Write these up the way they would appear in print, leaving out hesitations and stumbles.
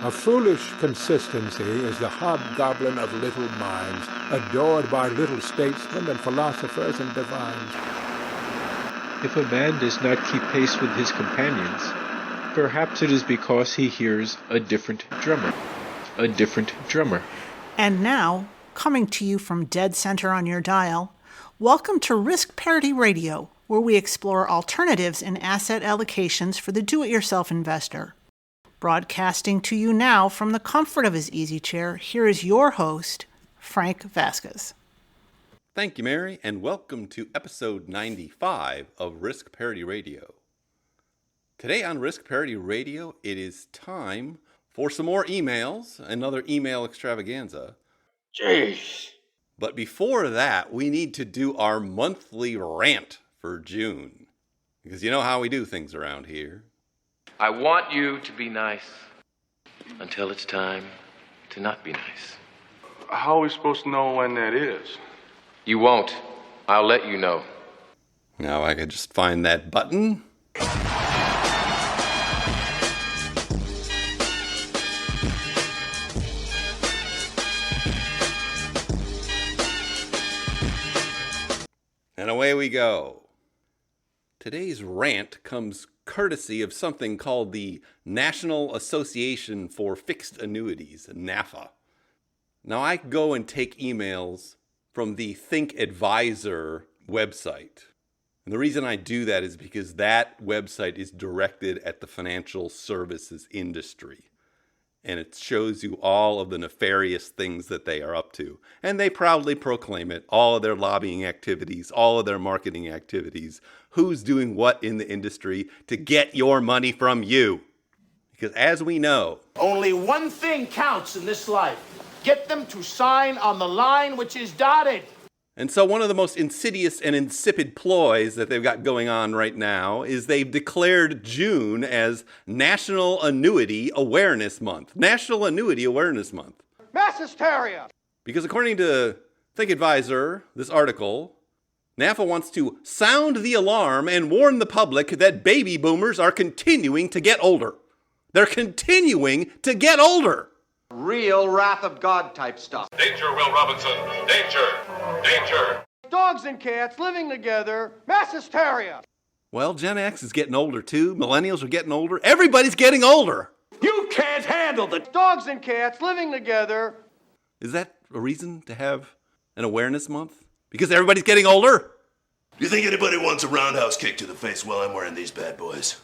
A foolish consistency is the hobgoblin of little minds, adored by little statesmen and philosophers and divines. If a man does not keep pace with his companions, perhaps it is because he hears a different drummer. A different drummer. And now, coming to you from dead center on your dial, welcome to Risk Parity Radio, where we explore alternatives in asset allocations for the do-it-yourself investor. Broadcasting to you now from the comfort of his easy chair, here is your host, Frank Vasquez. Thank you, Mary, and welcome to episode 95 of Risk Parity Radio. Today on Risk Parity Radio, it is time for some more emails, another email extravaganza. Jeez. But before that, we need to do our monthly rant for June. Because you know how we do things around here. I want you to be nice until it's time to not be nice. How are we supposed to know when that is? You won't. I'll let you know. Now I could just find that button. And away we go. Today's rant comes courtesy of something called the National Association for Fixed Annuities, NAFA. Now, I go and take emails from the Think Advisor website. And the reason I do that is because that website is directed at the financial services industry. And it shows you all of the nefarious things that they are up to. And they proudly proclaim it, all of their lobbying activities, all of their marketing activities, who's doing what in the industry to get your money from you. Because as we know, only one thing counts in this life. Get them to sign on the line which is dotted. And so one of the most insidious and insipid ploys that they've got going on right now is they've declared June as National Annuity Awareness Month. National Annuity Awareness Month. Mass hysteria. Because according to Think Advisor, this article, NAFA wants to sound the alarm and warn the public that baby boomers are continuing to get older. They're continuing to get older. Real wrath of God type stuff. Danger, Will Robinson. Danger. Danger. Dogs and cats living together. Mass hysteria. Well, Gen X is getting older too. Millennials are getting older. Everybody's getting older. You can't handle the dogs and cats living together. Is that a reason to have an awareness month? Because everybody's getting older? You think anybody wants a roundhouse kick to the face while I'm wearing these bad boys?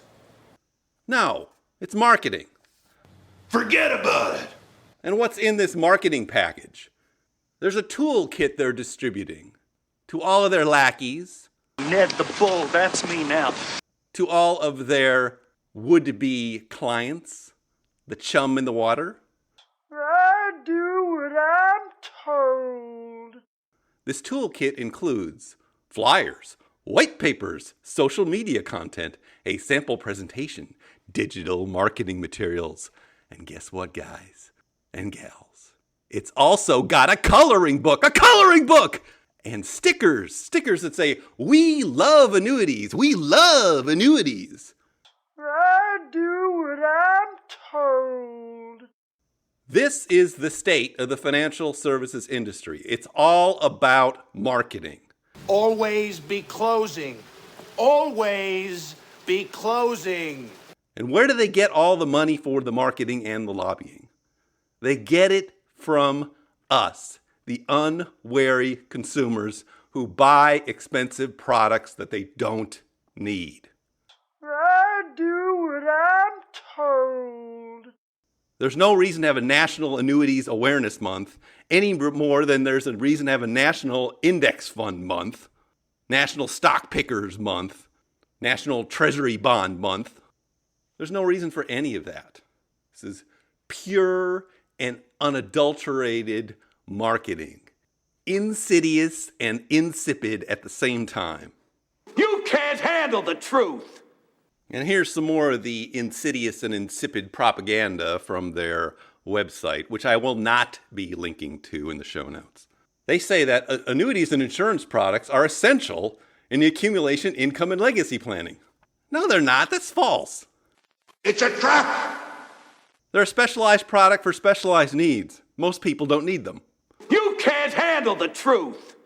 No, it's marketing. Forget about it. And what's in this marketing package? There's a toolkit they're distributing to all of their lackeys. Ned the Bull, that's me now. To all of their would-be clients, the chum in the water. I do what I'm told. This toolkit includes flyers, white papers, social media content, a sample presentation, digital marketing materials, and guess what, guys and gals? It's also got a coloring book, and stickers that say, "We love annuities, we love annuities." I do what I'm told. This is the state of the financial services industry. It's all about marketing. Always be closing. Always be closing. And where do they get all the money for the marketing and the lobbying? They get it from us, the unwary consumers who buy expensive products that they don't need. I do what I'm told. There's no reason to have a National Annuities Awareness Month any more than there's a reason to have a National Index Fund Month, National Stock Pickers Month, National Treasury Bond Month. There's no reason for any of that. This is pure and unadulterated marketing. Insidious and insipid at the same time. You can't handle the truth. And here's some more of the insidious and insipid propaganda from their website, which I will not be linking to in the show notes. They say that annuities and insurance products are essential in the accumulation, income, and legacy planning. No, they're not. That's false. It's a trap. They're a specialized product for specialized needs. Most people don't need them. You can't handle the truth.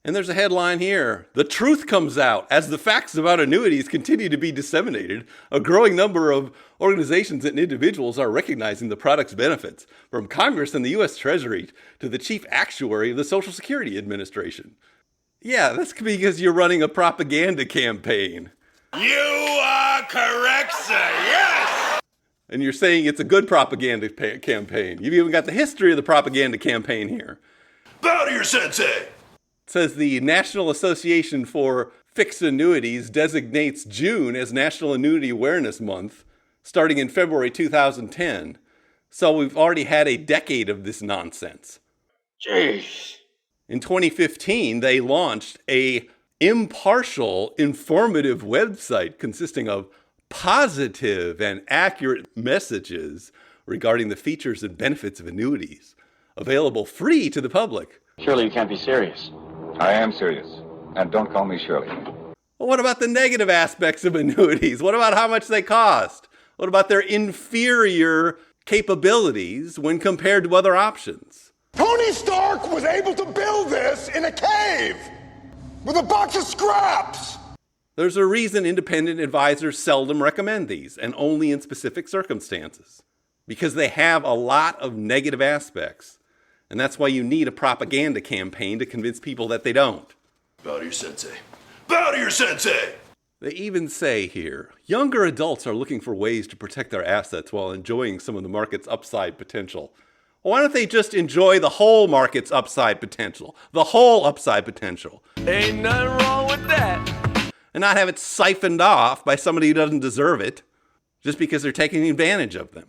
And there's a headline here. The truth comes out. As the facts about annuities continue to be disseminated, a growing number of organizations and individuals are recognizing the product's benefits, from Congress and the U.S. Treasury to the chief actuary of the Social Security Administration. Yeah, that's because you're running a propaganda campaign. You are correct, sir. Yes! And you're saying it's a good propaganda campaign. You've even got the history of the propaganda campaign here. Bow to your sensei. It says the National Association for Fixed Annuities designates June as National Annuity Awareness Month, starting in February 2010. So we've already had a decade of this nonsense. Jeez. In 2015, they launched a impartial, informative website consisting of positive and accurate messages regarding the features and benefits of annuities, available free to the public. Surely you can't be serious. I am serious. And don't call me Shirley. Well, what about the negative aspects of annuities? What about how much they cost? What about their inferior capabilities when compared to other options? Tony Stark was able to build this in a cave with a box of scraps. There's a reason independent advisors seldom recommend these, and only in specific circumstances. Because they have a lot of negative aspects. And that's why you need a propaganda campaign to convince people that they don't. Bow to your sensei. Bow to your sensei! They even say here, younger adults are looking for ways to protect their assets while enjoying some of the market's upside potential. Well, why don't they just enjoy the whole market's upside potential? The whole upside potential. Ain't nothing wrong with that. And not have it siphoned off by somebody who doesn't deserve it, just because they're taking advantage of them.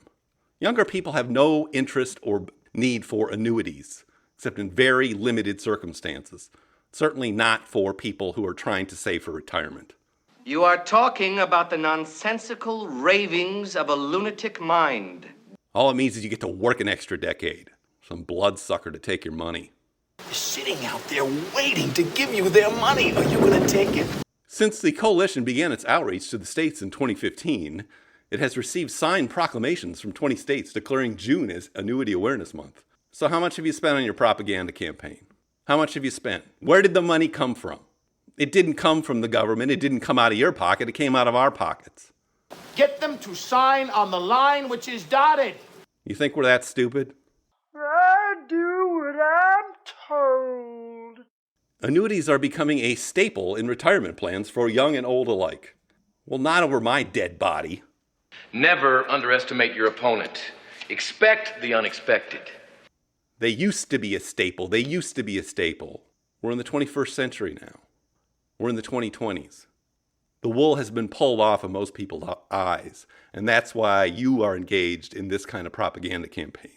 Younger people have no interest or need for annuities, except in very limited circumstances. Certainly not for people who are trying to save for retirement. You are talking about the nonsensical ravings of a lunatic mind. All it means is you get to work an extra decade. Some bloodsucker to take your money. They're sitting out there waiting to give you their money. Are you going to take it? Since the coalition began its outreach to the states in 2015, it has received signed proclamations from 20 states declaring June as Annuity Awareness Month. So how much have you spent on your propaganda campaign? How much have you spent? Where did the money come from? It didn't come from the government. It didn't come out of your pocket. It came out of our pockets. Get them to sign on the line which is dotted. You think we're that stupid? I do what I'm told. Annuities are becoming a staple in retirement plans for young and old alike. Well, not over my dead body. Never underestimate your opponent. Expect the unexpected. They used to be a staple. They used to be a staple. We're in the 21st century now. We're in the 2020s. The wool has been pulled off of most people's eyes. And that's why you are engaged in this kind of propaganda campaign.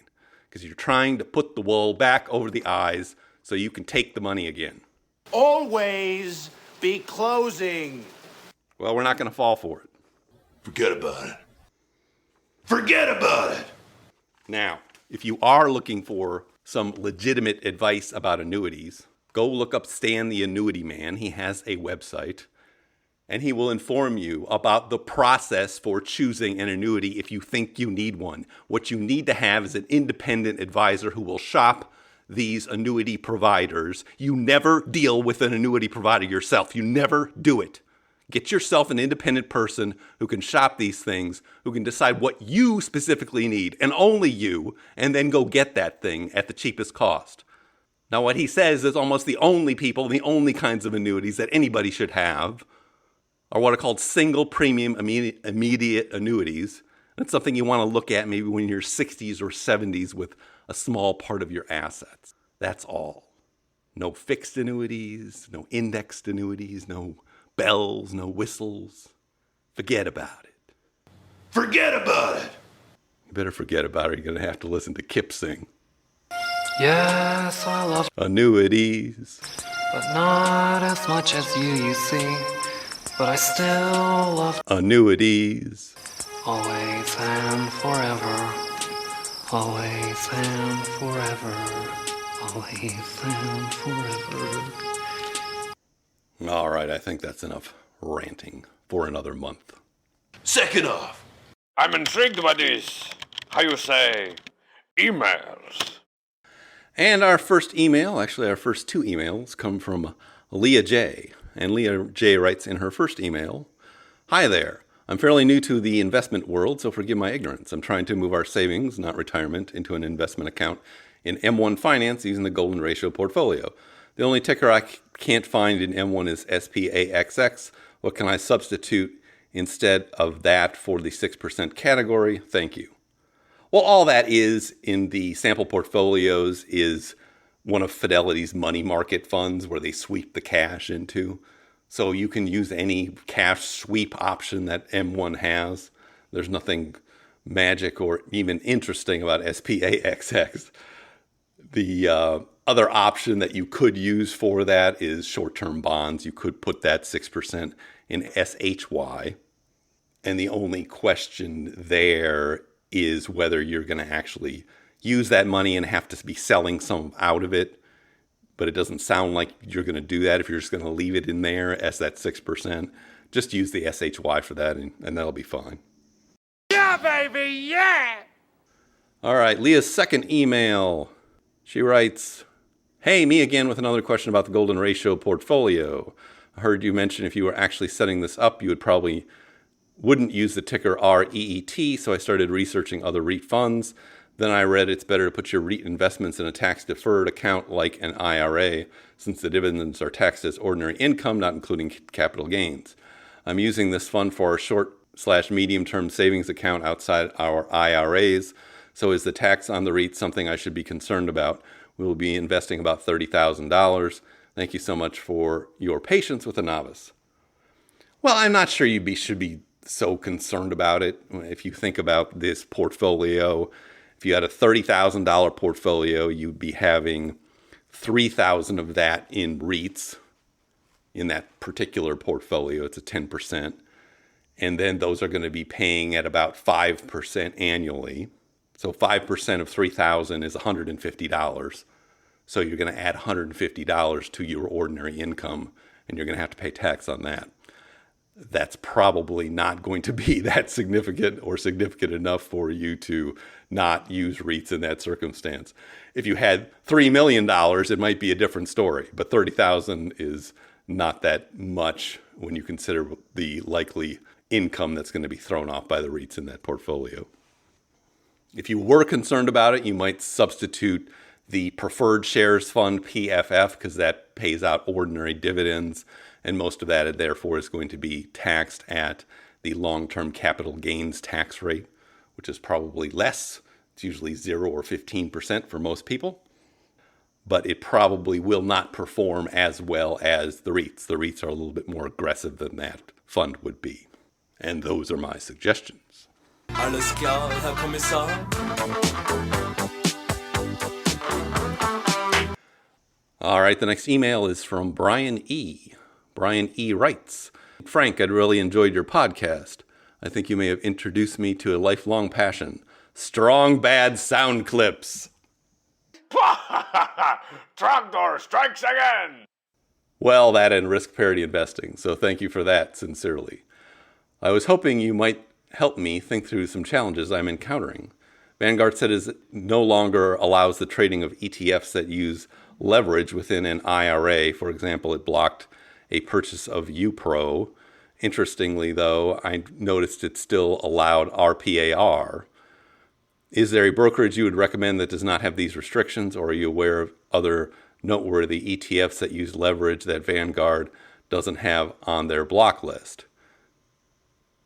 Because you're trying to put the wool back over the eyes so you can take the money again. Always be closing. Well, we're not going to fall for it. Forget about it. Forget about it! Now, if you are looking for some legitimate advice about annuities, go look up Stan the Annuity Man. He has a website, and he will inform you about the process for choosing an annuity if you think you need one. What you need to have is an independent advisor who will shop these annuity providers. You never deal with an annuity provider yourself. You never do it. Get yourself an independent person who can shop these things, who can decide what you specifically need, and only you, and then go get that thing at the cheapest cost. Now, what he says is almost the only people, the only kinds of annuities that anybody should have are what are called single premium immediate annuities. That's something you want to look at maybe when you're 60s or 70s with a small part of your assets. That's all. No fixed annuities, no indexed annuities, no bells, no whistles. Forget about it. Forget about it! You better forget about it. You're going to have to listen to Kip sing. Yes, I love annuities, but not as much as you see. But I still love annuities. Always and forever. Always and forever. Always and forever. All right, I think that's enough ranting for another month. Second off, I'm intrigued by this. how you say, emails. And our first email, actually our first two emails, come from Leah J. And Leah J. writes in her first email, "Hi there. I'm fairly new to the investment world, so forgive my ignorance. I'm trying to move our savings, not retirement, into an investment account in M1 Finance using the golden ratio portfolio. The only ticker I can't find in M1 is SPAXX. What can I substitute instead of that for the 6% category? Thank you." Well, all that is in the sample portfolios is one of Fidelity's money market funds where they sweep the cash into. So you can use any cash sweep option that M1 has. There's nothing magic or even interesting about SPAXX. The other option that you could use for that is short-term bonds. You could put that 6% in SHY. And the only question there is whether you're going to actually use that money and have to be selling some out of it. But it doesn't sound like you're going to do that if you're just going to leave it in there as that 6%. Just use the SHY for that and that'll be fine. Yeah, baby, yeah! All right, Leah's second email. She writes, "Hey, me again with another question about the golden ratio portfolio. I heard you mention if you were actually setting this up, you wouldn't use the ticker REET, so I started researching other REIT funds. Then I read it's better to put your REIT investments in a tax-deferred account like an IRA, since the dividends are taxed as ordinary income, not including capital gains. I'm using this fund for a short/medium-term savings account outside our IRAs, so is the tax on the REIT something I should be concerned about? We will be investing about $30,000. Thank you so much for your patience with a novice." Well, I'm not sure you should be so concerned about it. If you think about this portfolio, if you had a $30,000 portfolio, you'd be having $3,000 of that in REITs in that particular portfolio. It's a 10%. And then those are going to be paying at about 5% annually. So 5% of $3,000 is $150. So you're going to add $150 to your ordinary income, and you're going to have to pay tax on that. That's probably not going to be that significant or significant enough for you to not use REITs in that circumstance. If you had $3 million, it might be a different story, but $30,000 is not that much when you consider the likely income that's going to be thrown off by the REITs in that portfolio. If you were concerned about it, you might substitute the preferred shares fund, PFF, because that pays out ordinary dividends. And most of that, therefore, is going to be taxed at the long-term capital gains tax rate, which is probably less. It's usually 0 or 15% for most people. But it probably will not perform as well as the REITs. The REITs are a little bit more aggressive than that fund would be. And those are my suggestions. Alles klar, Herr Kommissar. All right, the next email is from Brian E. Brian E. writes, "Frank, I'd really enjoyed your podcast. I think you may have introduced me to a lifelong passion. Strong bad sound clips." Trogdor strikes again! Well, that and risk parity investing, so thank you for that, sincerely. I was hoping you might help me think through some challenges I'm encountering. Vanguard said it no longer allows the trading of ETFs that use leverage within an IRA. For example, it blocked a purchase of UPRO. Interestingly, though, I noticed it still allowed RPAR. Is there a brokerage you would recommend that does not have these restrictions, or are you aware of other noteworthy ETFs that use leverage that Vanguard doesn't have on their block list?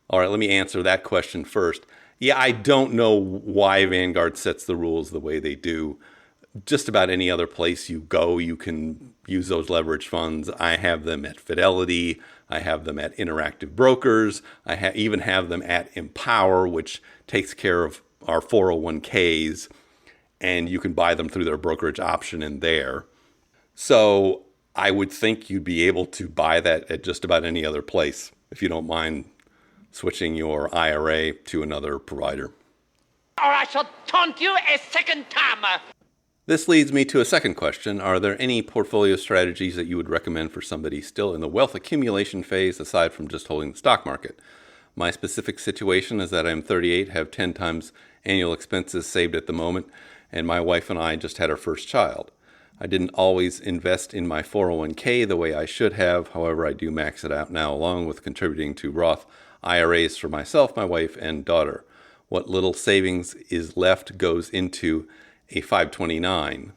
All right, let me answer that question first. Yeah, I don't know why Vanguard sets the rules the way they do. Just about any other place you go, you can use those leverage funds. I have them at Fidelity. I have them at Interactive Brokers. I even have them at Empower, which takes care of our 401ks, and you can buy them through their brokerage option in there. So I would think you'd be able to buy that at just about any other place if you don't mind switching your IRA to another provider. Or I shall taunt you a second time. This leads me to a second question. Are there any portfolio strategies that you would recommend for somebody still in the wealth accumulation phase aside from just holding the stock market? My specific situation is that I'm 38, have 10 times annual expenses saved at the moment, and my wife and I just had our first child. I didn't always invest in my 401k the way I should have. However, I do max it out now, along with contributing to Roth IRAs for myself, my wife, and daughter. What little savings is left goes into a 529.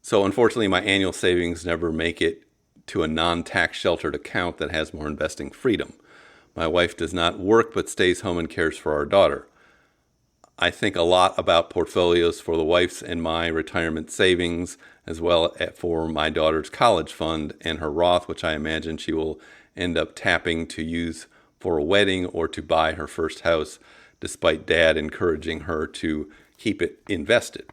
So unfortunately, my annual savings never make it to a non-tax sheltered account that has more investing freedom. My wife does not work but stays home and cares for our daughter. I think a lot about portfolios for the wife's and my retirement savings, as well as for my daughter's college fund and her Roth, which I imagine she will end up tapping to use for a wedding or to buy her first house, despite Dad encouraging her to keep it invested.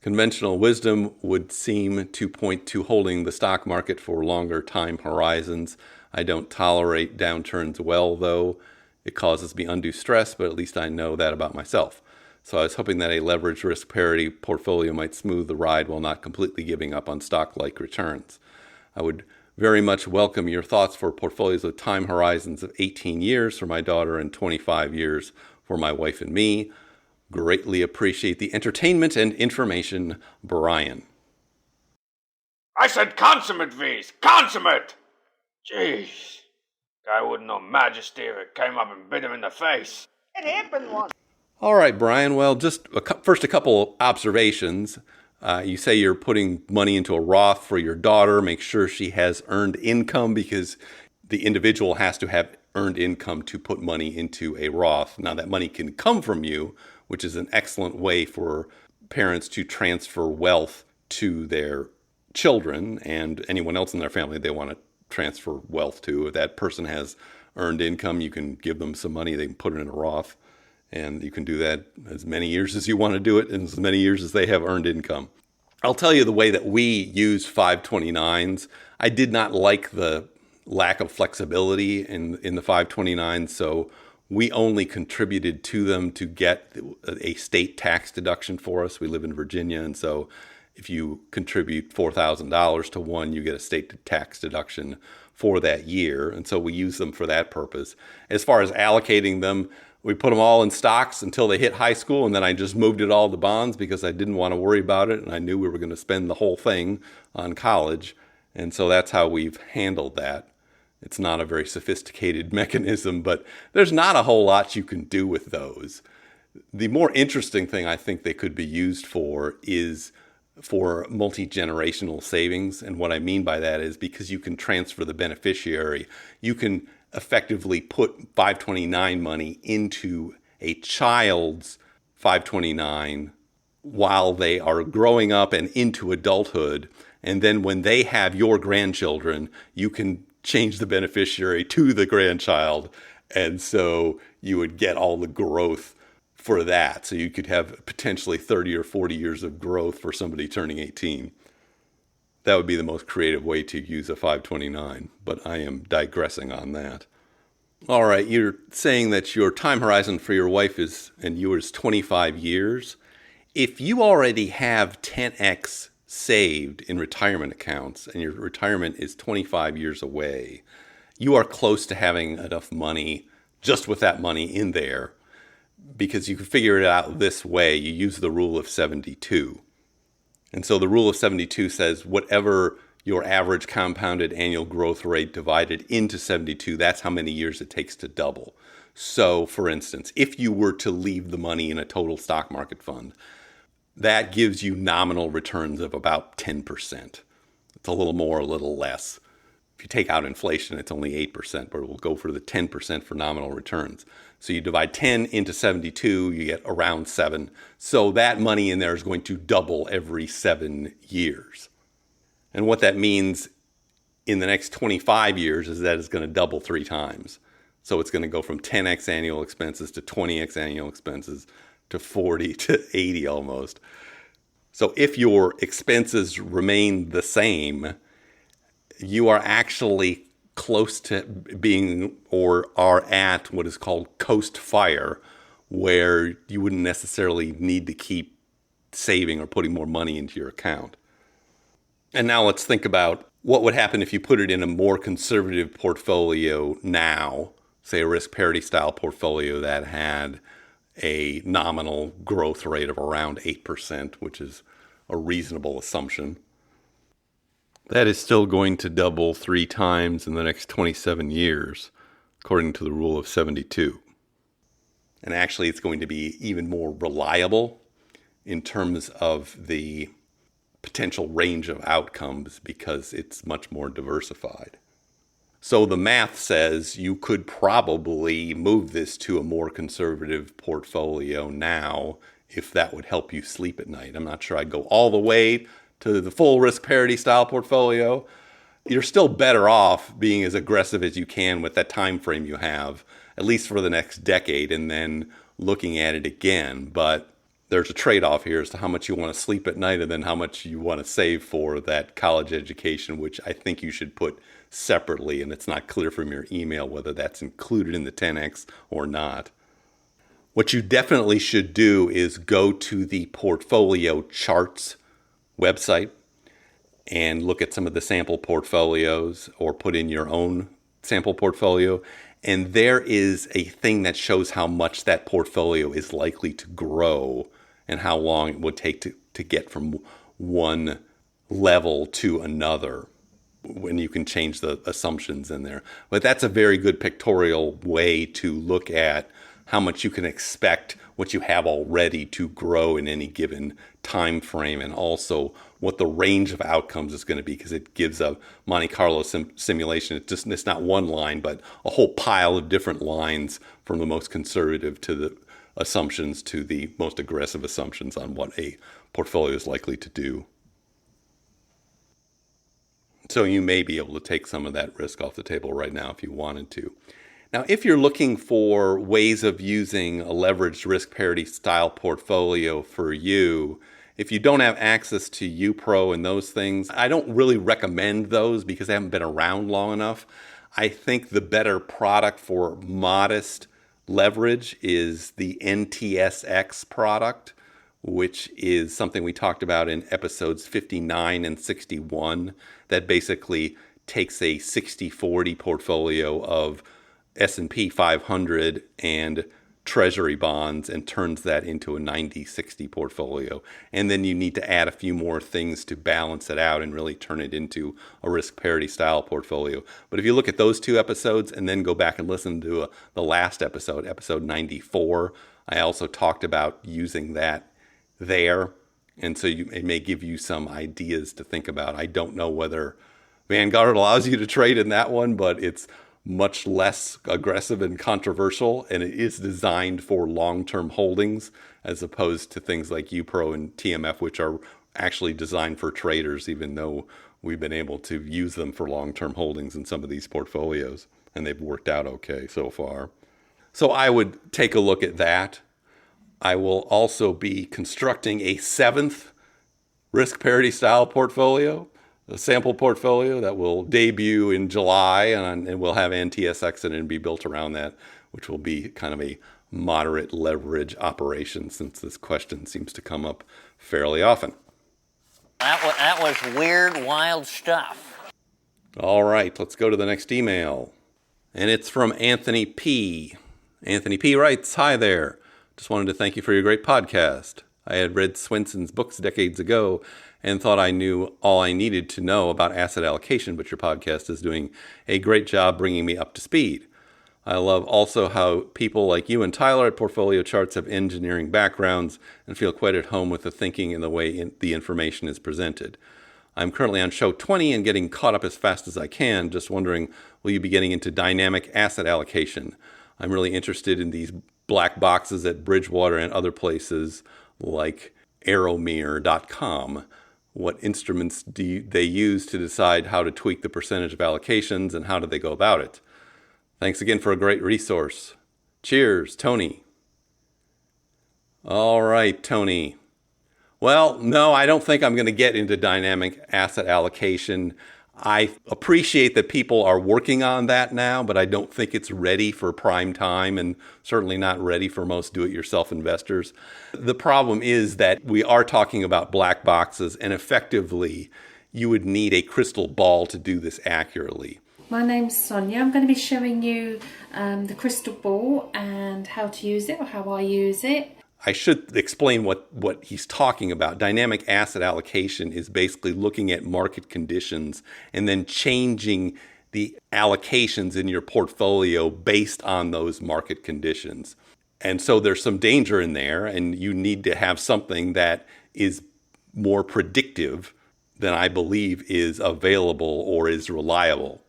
Conventional wisdom would seem to point to holding the stock market for longer time horizons. I don't tolerate downturns well, though. It causes me undue stress, but at least I know that about myself. So I was hoping that a leveraged risk parity portfolio might smooth the ride while not completely giving up on stock-like returns. I would very much welcome your thoughts for portfolios with time horizons of 18 years for my daughter and 25 years for my wife and me. Greatly appreciate the entertainment and information, Brian. I said consummate, V's. Consummate! Jeez. Guy wouldn't know majesty if it came up and bit him in the face. It happened once. All right, Brian. Well, just first a couple observations. You say you're putting money into a Roth for your daughter. Make sure she has earned income, because the individual has to have earned income to put money into a Roth. Now, that money can come from you, which is an excellent way for parents to transfer wealth to their children and anyone else in their family they want to transfer wealth to. If that person has earned income, you can give them some money. They can put it in a Roth, and you can do that as many years as you want to do it, and as many years as they have earned income. I'll tell you the way that we use 529s. I did not like the lack of flexibility in the 529s, so we only contributed to them to get a state tax deduction for us. We live in Virginia, and so if you contribute $4,000 to one, you get a state tax deduction for that year. And so we use them for that purpose. As far as allocating them, we put them all in stocks until they hit high school, and then I just moved it all to bonds because I didn't want to worry about it, and I knew we were going to spend the whole thing on college. And so that's how we've handled that. It's not a very sophisticated mechanism, but there's not a whole lot you can do with those. The more interesting thing I think they could be used for is for multi-generational savings. And what I mean by that is because you can transfer the beneficiary, you can effectively put 529 money into a child's 529 while they are growing up and into adulthood. And then when they have your grandchildren, you can change the beneficiary to the grandchild. And so you would get all the growth for that. So you could have potentially 30 or 40 years of growth for somebody turning 18. That would be the most creative way to use a 529, but I am digressing on that. All right, you're saying that your time horizon for your wife and yours 25 years. If you already have 10x saved in retirement accounts and your retirement is 25 years away, you are close to having enough money just with that money in there, because you can figure it out this way. You use the rule of 72. And so the rule of 72 says whatever your average compounded annual growth rate divided into 72, that's how many years it takes to double. So, for instance, if you were to leave the money in a total stock market fund, that gives you nominal returns of about 10%. It's a little more, a little less. If you take out inflation, it's only 8%, but we'll go for the 10% for nominal returns. So you divide 10 into 72, you get around 7. So that money in there is going to double every 7 years. And what that means in the next 25 years is that it's going to double 3 times. So it's going to go from 10x annual expenses to 20x annual expenses to 40 to 80 almost. So if your expenses remain the same, you are actually close to being or are at what is called coast fire, where you wouldn't necessarily need to keep saving or putting more money into your account. And now let's think about what would happen if you put it in a more conservative portfolio now, say a risk parity style portfolio that had a nominal growth rate of around 8%, which is a reasonable assumption. That is still going to double 3 times in the next 27 years, according to the rule of 72. And actually, it's going to be even more reliable in terms of the potential range of outcomes because it's much more diversified. So the math says you could probably move this to a more conservative portfolio now if that would help you sleep at night. I'm not sure I'd go all the way to the full risk parity style portfolio. You're still better off being as aggressive as you can with that time frame you have, at least for the next decade, and then looking at it again. But there's a trade-off here as to how much you want to sleep at night and then how much you want to save for that college education, which I think you should put separately, and it's not clear from your email whether that's included in the 10X or not. What you definitely should do is go to the portfolio charts website and look at some of the sample portfolios or put in your own sample portfolio. And there is a thing that shows how much that portfolio is likely to grow and how long it would take to get from one level to another when you can change the assumptions in there. But that's a very good pictorial way to look at how much you can expect what you have already to grow in any given time frame, and also what the range of outcomes is going to be, because it gives a Monte Carlo simulation. It's not one line, but a whole pile of different lines from the most conservative to the assumptions to the most aggressive assumptions on what a portfolio is likely to do. So you may be able to take some of that risk off the table right now if you wanted to. Now, if you're looking for ways of using a leveraged risk parity style portfolio for you, if you don't have access to UPRO and those things, I don't really recommend those because they haven't been around long enough. I think the better product for modest leverage is the NTSX product, which is something we talked about in episodes 59 and 61, that basically takes a 60-40 portfolio of S&P 500 and treasury bonds and turns that into a 90-60 portfolio. And then you need to add a few more things to balance it out and really turn it into a risk parity style portfolio. But if you look at those 2 episodes and then go back and listen to the last episode, episode 94, I also talked about using that there. And so it may give you some ideas to think about. I don't know whether Vanguard allows you to trade in that one, but it's much less aggressive and controversial, and it is designed for long-term holdings as opposed to things like UPRO and TMF, which are actually designed for traders, even though we've been able to use them for long-term holdings in some of these portfolios, and they've worked out okay so far. So I would take a look at that. I will also be constructing a 7th risk parity style portfolio, a sample portfolio that will debut in July, and we'll have NTSX in it and be built around that, which will be kind of a moderate leverage operation, since this question seems to come up fairly often. That was weird, wild stuff. All right, let's go to the next email. And it's from Anthony P. Anthony P. writes, "Hi there. Just wanted to thank you for your great podcast. I had read Swenson's books decades ago and thought I knew all I needed to know about asset allocation, but your podcast is doing a great job bringing me up to speed. I love also how people like you and Tyler at Portfolio Charts have engineering backgrounds and feel quite at home with the thinking and the way the information is presented. I'm currently on show 20 and getting caught up as fast as I can. Just wondering, will you be getting into dynamic asset allocation? I'm really interested in these black boxes at Bridgewater and other places like Arrowmere.com. What instruments do they use to decide how to tweak the percentage of allocations, and how do they go about it? Thanks again for a great resource. Cheers, Tony." All right, Tony. Well, no, I don't think I'm going to get into dynamic asset allocation. I appreciate that people are working on that now, but I don't think it's ready for prime time, and certainly not ready for most do-it-yourself investors. The problem is that we are talking about black boxes, and effectively you would need a crystal ball to do this accurately. My name's Sonia. I'm going to be showing you the crystal ball and how to use it, or how I use it. I should explain what he's talking about. Dynamic asset allocation is basically looking at market conditions and then changing the allocations in your portfolio based on those market conditions. And so there's some danger in there, and you need to have something that is more predictive than I believe is available or is reliable.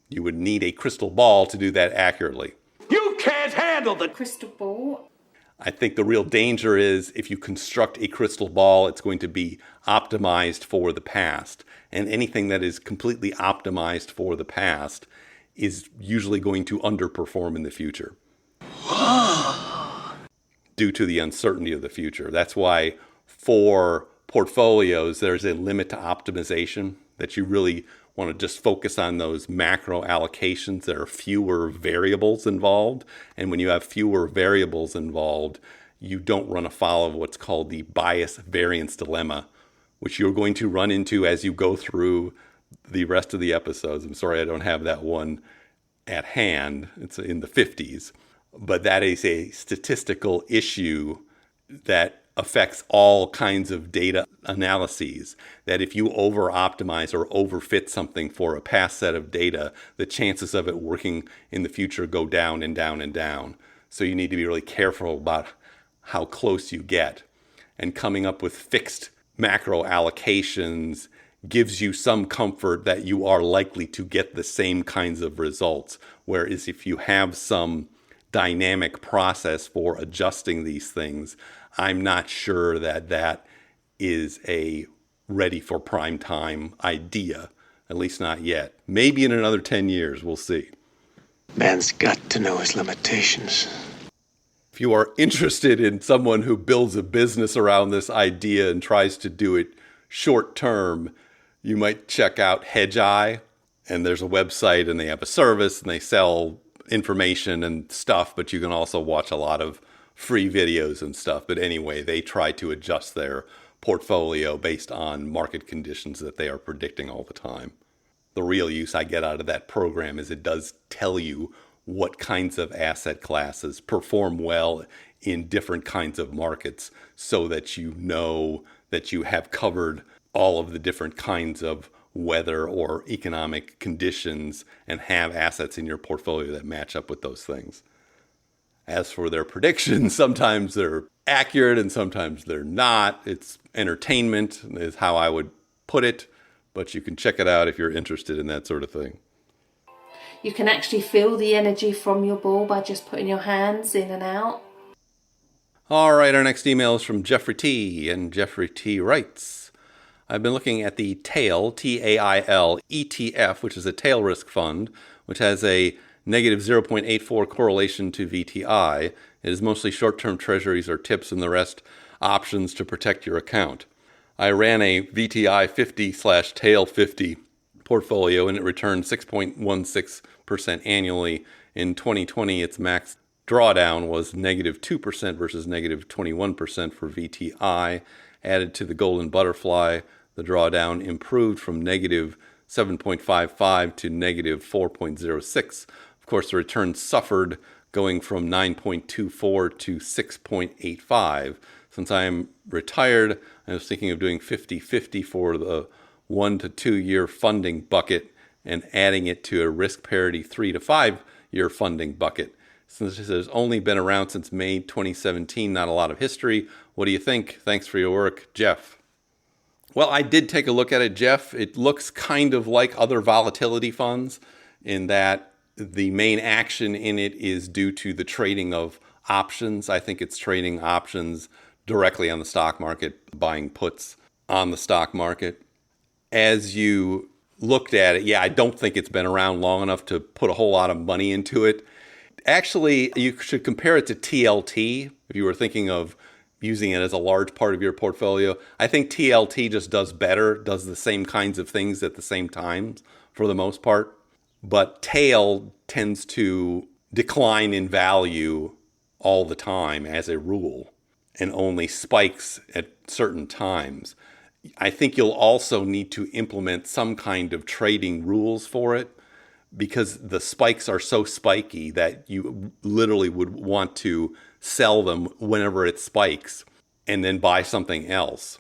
You would need a crystal ball to do that accurately. You can't handle the crystal ball. I think the real danger is if you construct a crystal ball, it's going to be optimized for the past. And anything that is completely optimized for the past is usually going to underperform in the future due to the uncertainty of the future. That's why for portfolios, there's a limit to optimization, that you really want to just focus on those macro allocations. There are fewer variables involved. And when you have fewer variables involved, you don't run afoul of what's called the Bias-Variance dilemma, which you're going to run into as you go through the rest of the episodes. I'm sorry I don't have that one at hand. It's in the 50s. But that is a statistical issue that affects all kinds of data analyses, that if you over-optimize or overfit something for a past set of data, the chances of it working in the future go down and down and down. So you need to be really careful about how close you get. And coming up with fixed macro allocations gives you some comfort that you are likely to get the same kinds of results. Whereas if you have some dynamic process for adjusting these things, I'm not sure that that is a ready for prime time idea, at least not yet. Maybe in another 10 years, we'll see. Man's got to know his limitations. If you are interested in someone who builds a business around this idea and tries to do it short term, you might check out Hedgeye. And there's a website and they have a service and they sell information and stuff, but you can also watch a lot of free videos and stuff. But anyway, they try to adjust their portfolio based on market conditions that they are predicting all the time. The real use I get out of that program is it does tell you what kinds of asset classes perform well in different kinds of markets, so that you know that you have covered all of the different kinds of weather or economic conditions and have assets in your portfolio that match up with those things. As for their predictions, sometimes they're accurate and sometimes they're not. It's entertainment is how I would put it, but you can check it out if you're interested in that sort of thing. You can actually feel the energy from your ball by just putting your hands in and out. All right, our next email is from Jeffrey T. And Jeffrey T. writes, I've been looking at the TAIL, T-A-I-L, ETF, which is a tail risk fund, which has a negative 0.84 correlation to VTI. It is mostly short-term treasuries or tips and the rest options to protect your account. I ran a VTI 50/TAIL 50 portfolio and it returned 6.16% annually. In 2020, its max drawdown was negative 2% versus negative 21% for VTI. Added to the Golden Butterfly, the drawdown improved from negative 7.55 to negative 4.06. Of course, the return suffered, going from 9.24 to 6.85. Since I am retired, I was thinking of doing 50/50 for the 1 to 2 year funding bucket and adding it to a risk parity 3 to 5 year funding bucket. Since this has only been around since May 2017, not a lot of history. What do you think? Thanks for your work, Jeff. Well, I did take a look at it, Jeff. It looks kind of like other volatility funds in that the main action in it is due to the trading of options. I think it's trading options directly on the stock market, buying puts on the stock market. As you looked at it, yeah, I don't think it's been around long enough to put a whole lot of money into it. Actually, you should compare it to TLT if you were thinking of using it as a large part of your portfolio. I think TLT just does better, does the same kinds of things at the same time for the most part. But TAIL tends to decline in value all the time as a rule and only spikes at certain times. I think you'll also need to implement some kind of trading rules for it, because the spikes are so spiky that you literally would want to sell them whenever it spikes and then buy something else.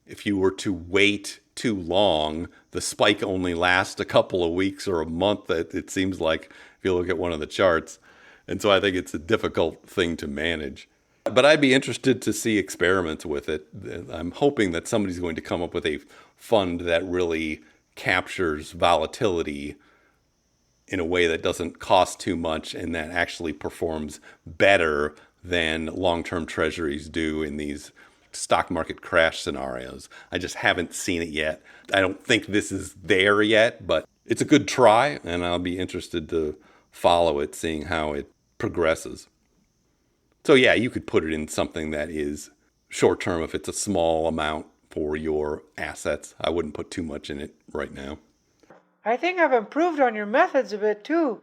If you were to wait too long, the spike only lasts a couple of weeks or a month, it seems like, if you look at one of the charts. And so I think it's a difficult thing to manage. But I'd be interested to see experiments with it. I'm hoping that somebody's going to come up with a fund that really captures volatility in a way that doesn't cost too much and that actually performs better than long-term treasuries do in these stock market crash scenarios. I just haven't seen it yet. I don't think this is there yet, but it's a good try, and I'll be interested to follow it, seeing how it progresses. So yeah, you could put it in something that is short-term if it's a small amount for your assets. I wouldn't put too much in it right now. I think I've improved on your methods a bit too.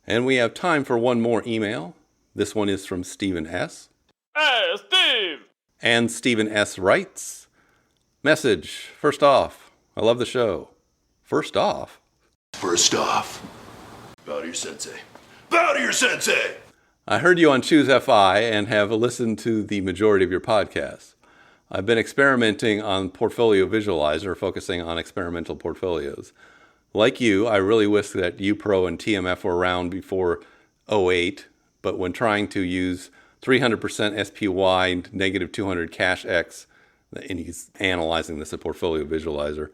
And we have time for one more email. This one is from Stephen S. Hey, Steve! And Stephen S. writes, message, first off, I love the show. First off? First off. Bow to your sensei. Bow to your sensei! I heard you on Choose FI and have listened to the majority of your podcasts. I've been experimenting on Portfolio Visualizer, focusing on experimental portfolios. Like you, I really wish that UPRO and TMF were around before 2008, but when trying to use 300% SPY, negative 200 cash X, and he's analyzing this at Portfolio Visualizer,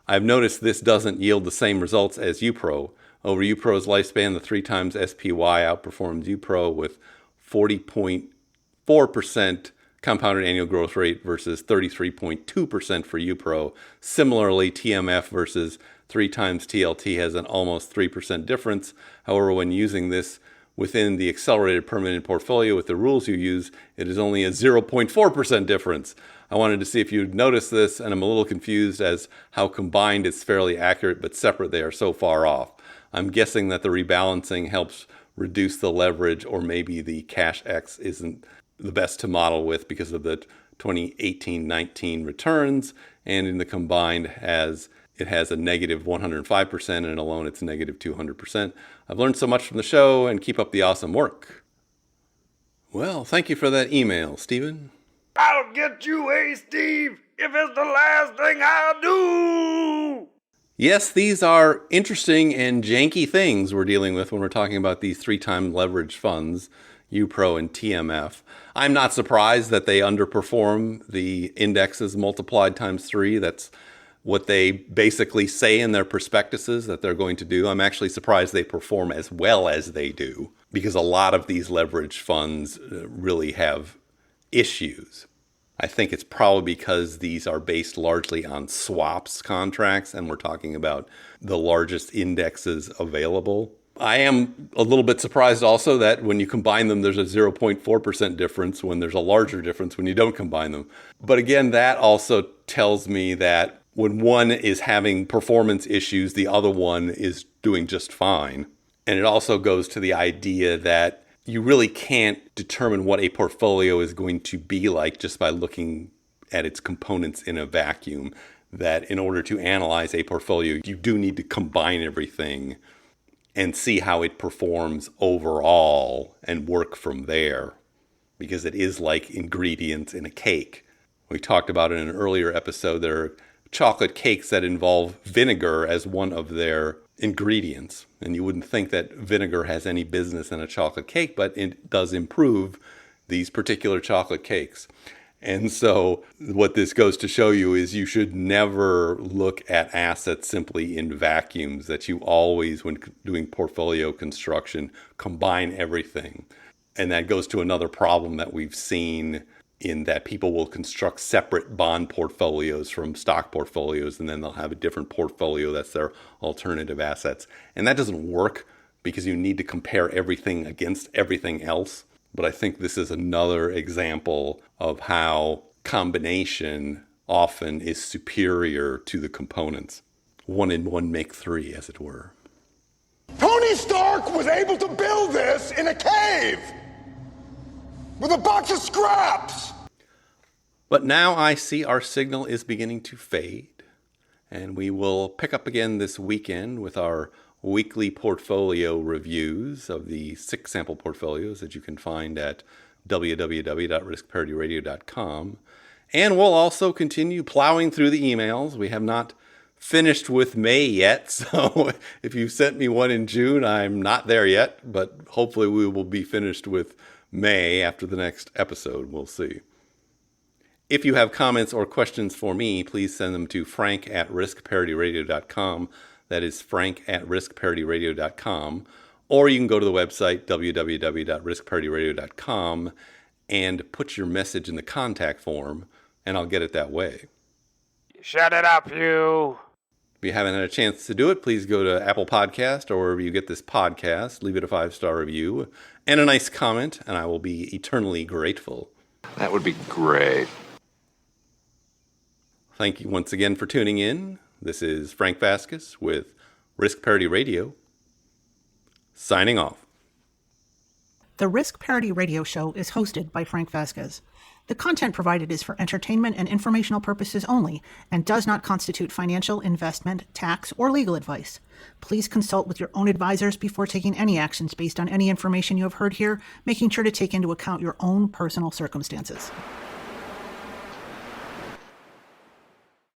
I've noticed this doesn't yield the same results as UPRO. Over UPRO's lifespan, the 3 times SPY outperforms UPRO with 40.4% compounded annual growth rate versus 33.2% for UPRO. Similarly, TMF versus 3 times TLT has an almost 3% difference. However, when using this within the accelerated permanent portfolio with the rules you use, it is only a 0.4% difference. I wanted to see if you'd noticed this, and I'm a little confused as how combined it's fairly accurate, but separate they are so far off. I'm guessing that the rebalancing helps reduce the leverage, or maybe the cash X isn't the best to model with because of the 2018-19 returns, and in the combined it has a negative 105%, and in alone it's negative 200%. I've learned so much from the show, and keep up the awesome work. Well, thank you for that email, Stephen. I'll get you, Steve, if it's the last thing I do. Yes, these are interesting and janky things we're dealing with when we're talking about these 3-time leveraged funds, UPRO and TMF. I'm not surprised that they underperform the indexes multiplied times 3. That's what they basically say in their prospectuses that they're going to do. I'm actually surprised they perform as well as they do, because a lot of these leveraged funds really have issues. I think it's probably because these are based largely on swaps contracts, and we're talking about the largest indexes available. I am a little bit surprised also that when you combine them, there's a 0.4% difference when there's a larger difference when you don't combine them. But again, that also tells me that when one is having performance issues, the other one is doing just fine. And it also goes to the idea that you really can't determine what a portfolio is going to be like just by looking at its components in a vacuum. That in order to analyze a portfolio, you do need to combine everything and see how it performs overall and work from there. Because it is like ingredients in a cake. We talked about in an earlier episode, there are chocolate cakes that involve vinegar as one of their ingredients. And you wouldn't think that vinegar has any business in a chocolate cake, but it does improve these particular chocolate cakes. And so what this goes to show you is you should never look at assets simply in vacuums, that you always, when doing portfolio construction, combine everything. And that goes to another problem that we've seen in that people will construct separate bond portfolios from stock portfolios, and then they'll have a different portfolio that's their alternative assets. And that doesn't work because you need to compare everything against everything else. But I think this is another example of how combination often is superior to the components. 1 and 1 make 3, as it were. Tony Stark was able to build this in a cave with a box of scraps. But now I see our signal is beginning to fade, and we will pick up again this weekend with our weekly portfolio reviews of the 6 sample portfolios that you can find at www.riskparityradio.com. And we'll also continue plowing through the emails. We have not finished with May yet, so if you sent me one in June, I'm not there yet, but hopefully we will be finished with May after the next episode. We'll see. If you have comments or questions for me, please send them to frank@riskparityradio.com. That is frank@riskparityradio.com. Or you can go to the website, www.riskparityradio.com, and put your message in the contact form, and I'll get it that way. Shut it up, you. If you haven't had a chance to do it, please go to Apple Podcast or wherever you get this podcast, leave it a 5-star review and a nice comment, and I will be eternally grateful. That would be great. Thank you once again for tuning in. This is Frank Vasquez with Risk Parity Radio, signing off. The Risk Parity Radio Show is hosted by Frank Vasquez. The content provided is for entertainment and informational purposes only and does not constitute financial, investment, tax, or legal advice. Please consult with your own advisors before taking any actions based on any information you have heard here, making sure to take into account your own personal circumstances.